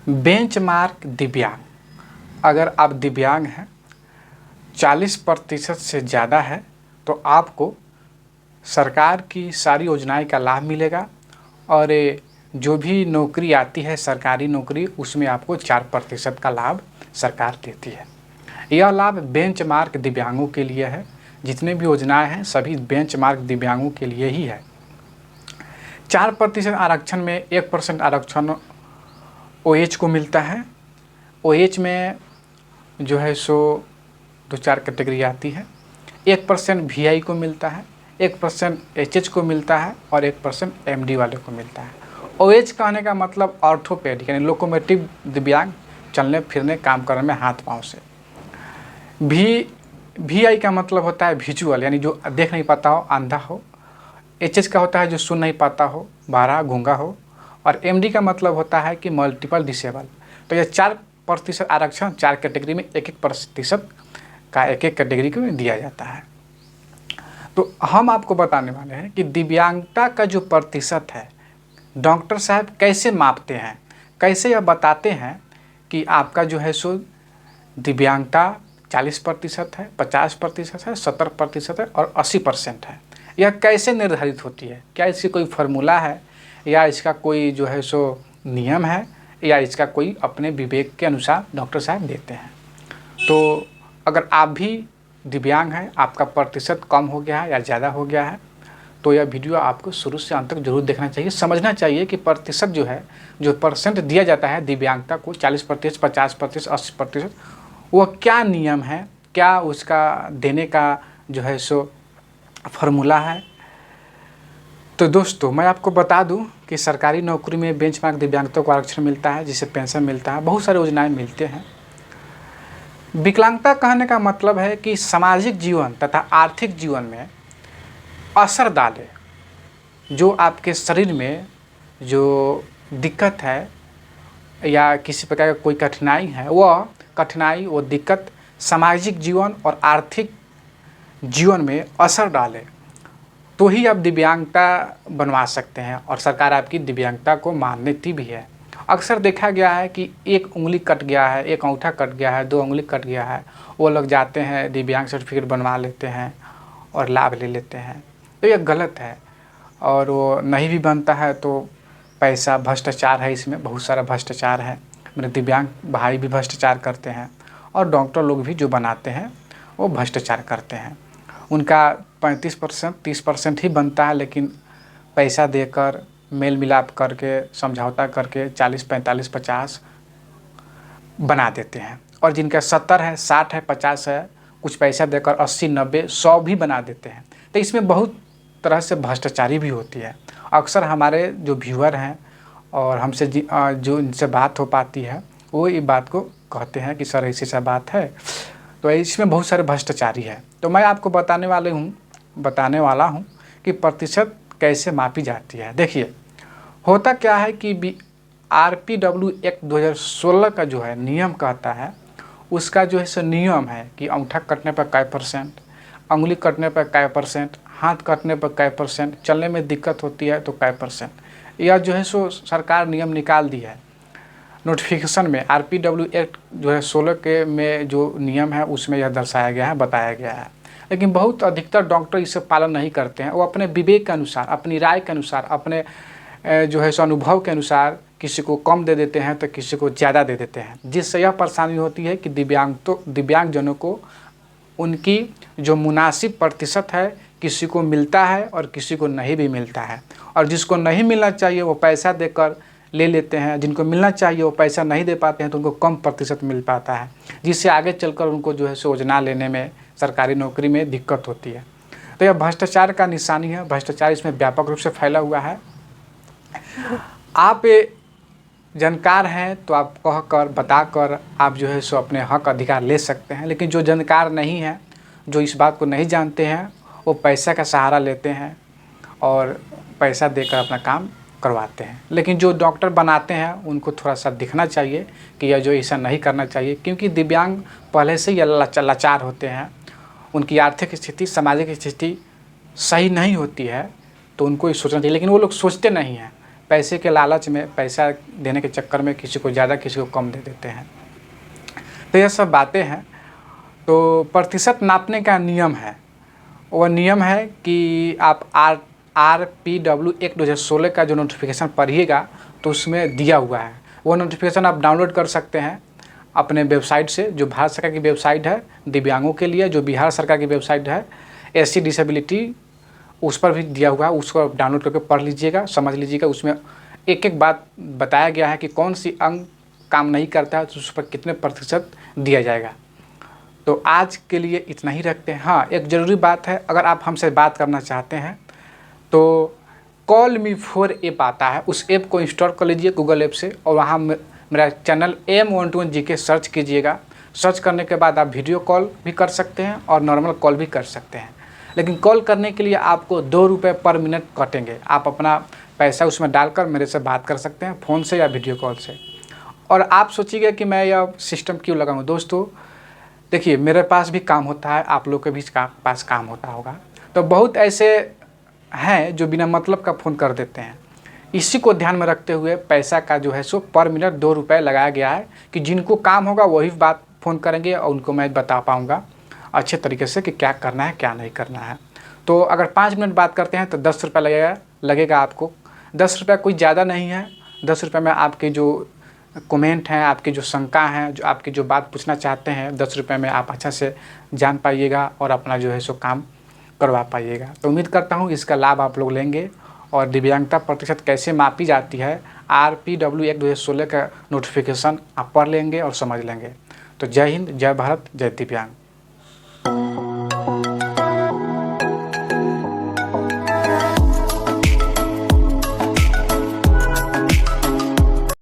Benchmark दिव्यांग, अगर आप दिव्यांग हैं 40% से ज़्यादा है तो आपको सरकार की सारी योजनाएं का लाभ मिलेगा और जो भी नौकरी आती है सरकारी नौकरी उसमें आपको 4% का लाभ सरकार देती है। यह लाभ बेंचमार्क दिव्यांगों के लिए है। जितने भी योजनाएं हैं सभी बेंचमार्क दिव्यांगों के लिए ही है। 4% आरक्षण में 1% आरक्षण OH को मिलता है। OH में जो है सो 2-4 कैटेगरी आती है। 1% VI को मिलता है, 1% HH को मिलता है और 1% MD वाले को मिलता है। OH कहने का मतलब ऑर्थोपेडिक यानी लोकोमोटिव दिव्यांग, चलने फिरने काम करने में हाथ पाँव से। VI का मतलब होता है विजुअल यानी जो देख नहीं पाता हो, अंधा हो। HH का होता है जो सुन नहीं पाता हो, बहरा गूंगा हो। और MD का मतलब होता है कि मल्टीपल डिसेबल। तो यह 4% आरक्षण 4 कैटेगरी में 1-1% का एक कैटेगरी को दिया जाता है। तो हम आपको बताने वाले हैं कि दिव्यांगता का जो प्रतिशत है डॉक्टर साहब कैसे मापते हैं, कैसे यह बताते हैं कि आपका जो है सो दिव्यांगता 40% है, 50% है, 70% है और 80% है। यह कैसे निर्धारित होती है? क्या इसकी कोई फार्मूला है या इसका कोई जो है सो नियम है या इसका कोई अपने विवेक के अनुसार डॉक्टर साहब देते हैं? तो अगर आप भी दिव्यांग हैं, आपका प्रतिशत कम हो गया है या ज़्यादा हो गया है तो यह वीडियो आपको शुरू से अंत तक जरूर देखना चाहिए। समझना चाहिए कि प्रतिशत जो है, जो परसेंट दिया जाता है दिव्यांगता को 40%, 50%, 80%, वह क्या नियम है, क्या उसका देने का जो है सो फार्मूला है। तो दोस्तों मैं आपको बता दूं कि सरकारी नौकरी में बेंचमार्क दिव्यांगता को आरक्षण मिलता है, जिससे पेंशन मिलता है, बहुत सारी योजनाएं मिलते हैं। विकलांगता कहने का मतलब है कि सामाजिक जीवन तथा आर्थिक जीवन में असर डाले, जो आपके शरीर में जो दिक्कत है या किसी प्रकार का कोई कठिनाई है, वह कठिनाई वो दिक्कत सामाजिक जीवन और आर्थिक जीवन में असर डाले तो ही आप दिव्यांगता बनवा सकते हैं और सरकार आपकी दिव्यांगता को मान्यता भी है। अक्सर देखा गया है कि एक उंगली कट गया है, एक अंगूठा कट गया है, 2 उंगली कट गया है, वो लोग जाते हैं दिव्यांग सर्टिफिकेट बनवा लेते हैं और लाभ ले लेते हैं। तो यह गलत है और वो नहीं भी बनता है तो पैसा भ्रष्टाचार है, इसमें बहुत सारा भ्रष्टाचार है। मेरे दिव्यांग भाई भी भ्रष्टाचार करते हैं और डॉक्टर लोग भी जो बनाते हैं वो भ्रष्टाचार करते हैं। उनका 35%, 30% ही बनता है, लेकिन पैसा देकर मेल मिलाप करके समझौता करके 40, 45, 50 बना देते हैं और जिनका 70 है, 60 है, 50 है, कुछ पैसा देकर 80, 90, 100 भी बना देते हैं। तो इसमें बहुत तरह से भ्रष्टाचारी भी होती है। अक्सर हमारे जो व्यूअर हैं और हमसे जो इनसे बात हो पाती है वो ये बात को कहते हैं कि सर ऐसी सा बात है, तो इसमें बहुत सारे भ्रष्टाचारी है। तो मैं आपको बताने वाला हूँ कि प्रतिशत कैसे मापी जाती है। देखिए होता क्या है कि RPW एक्ट 2016 का जो है नियम कहता है, उसका जो है सो नियम है कि अंगूठा कटने पर कै %, उंगली कटने पर कै %, हाथ कटने पर कै %, चलने में दिक्कत होती है तो कै %, यह जो है सो सरकार नियम निकाल दी है नोटिफिकेशन में। RPW एक्ट जो है 16 के में जो नियम है उसमें यह दर्शाया गया है, बताया गया है। लेकिन बहुत अधिकतर डॉक्टर इसे पालन नहीं करते हैं। वो अपने विवेक के अनुसार, अपनी राय के अनुसार, अपने जो है सो अनुभव के अनुसार किसी को कम दे देते हैं तो किसी को ज़्यादा दे देते हैं, जिससे यह परेशानी होती है कि दिव्यांगजनों को उनकी जो मुनासिब प्रतिशत है किसी को मिलता है और किसी को नहीं भी मिलता है। और जिसको नहीं मिलना चाहिए वो पैसा देकर ले लेते हैं, जिनको मिलना चाहिए वो पैसा नहीं दे पाते हैं तो उनको कम प्रतिशत मिल पाता है, जिससे आगे चलकर उनको जो है सो योजना लेने में, सरकारी नौकरी में दिक्कत होती है। तो यह भ्रष्टाचार का निशानी है। भ्रष्टाचार इसमें व्यापक रूप से फैला हुआ है। आप जानकार हैं तो आप कहकर बताकर आप जो है सो अपने हक अधिकार ले सकते हैं, लेकिन जो जानकार नहीं है, जो इस बात को नहीं जानते हैं, वो पैसा का सहारा लेते हैं और पैसा देकर अपना काम करवाते हैं। लेकिन जो डॉक्टर बनाते हैं उनको थोड़ा सा दिखना चाहिए कि यह जो ऐसा नहीं करना चाहिए, क्योंकि दिव्यांग पहले से ही लाचार होते हैं, उनकी आर्थिक स्थिति, सामाजिक स्थिति सही नहीं होती है, तो उनको ये सोचना चाहिए। लेकिन वो लोग सोचते नहीं हैं पैसे के लालच में, पैसा देने के चक्कर में किसी को ज़्यादा किसी को कम दे देते हैं। तो ये सब बातें हैं। तो प्रतिशत नापने का नियम है, वह नियम है कि आप RPW एक्ट 2016 का जो नोटिफिकेशन पढ़िएगा तो उसमें दिया हुआ है। वो नोटिफिकेशन आप डाउनलोड कर सकते हैं अपने वेबसाइट से, जो भारत सरकार की वेबसाइट है दिव्यांगों के लिए, जो बिहार सरकार की वेबसाइट है SC डिसेबिलिटी, उस पर भी दिया हुआ है। उसको आप डाउनलोड करके पढ़ लीजिएगा, समझ लीजिएगा। उसमें एक एक बात बताया गया है कि कौन सी अंग काम नहीं करता है तो उस पर कितने प्रतिशत दिया जाएगा। तो आज के लिए इतना ही रखते हैं। हाँ, एक ज़रूरी बात है, अगर आप हमसे बात करना चाहते हैं तो कॉल मी 4 ऐप आता है, उस ऐप को इंस्टॉल कर लीजिए गूगल ऐप से, और वहाँ मेरा चैनल AM121 GK सर्च कीजिएगा। सर्च करने के बाद आप वीडियो कॉल भी कर सकते हैं और नॉर्मल कॉल भी कर सकते हैं। लेकिन कॉल करने के लिए आपको 2 रुपये पर मिनट कटेंगे। आप अपना पैसा उसमें डालकर मेरे से बात कर सकते हैं, फ़ोन से या वीडियो कॉल से। और आप सोचिएगा कि मैं यह सिस्टम क्यों लगाऊँ। दोस्तों देखिए, मेरे पास भी काम होता है, आप लोग के भी पास काम होता होगा। तो बहुत ऐसे हैं जो बिना मतलब का फ़ोन कर देते हैं। इसी को ध्यान में रखते हुए पैसा का जो है सो पर मिनट 2 रुपये लगाया गया है कि जिनको काम होगा वही बात फ़ोन करेंगे और उनको मैं बता पाऊँगा अच्छे तरीके से कि क्या करना है क्या नहीं करना है। तो अगर 5 मिनट बात करते हैं तो 10 रुपये लगेगा आपको। 10 रुपये कोई ज़्यादा नहीं है। 10 रुपये में आपके जो कमेंट हैं, आपकी जो शंका हैं, जो आपकी जो बात पूछना चाहते हैं, 10 रुपये में आप अच्छा से जान पाइएगा और अपना जो है सो काम करवा पाइएगा। तो उम्मीद करता हूँ इसका लाभ आप लोग लेंगे। और दिव्यांगता प्रतिशत कैसे मापी जाती है, RPW एक्ट 2016 का नोटिफिकेशन आप पढ़ लेंगे और समझ लेंगे। तो जय हिंद, जय भारत, जय दिव्यांग।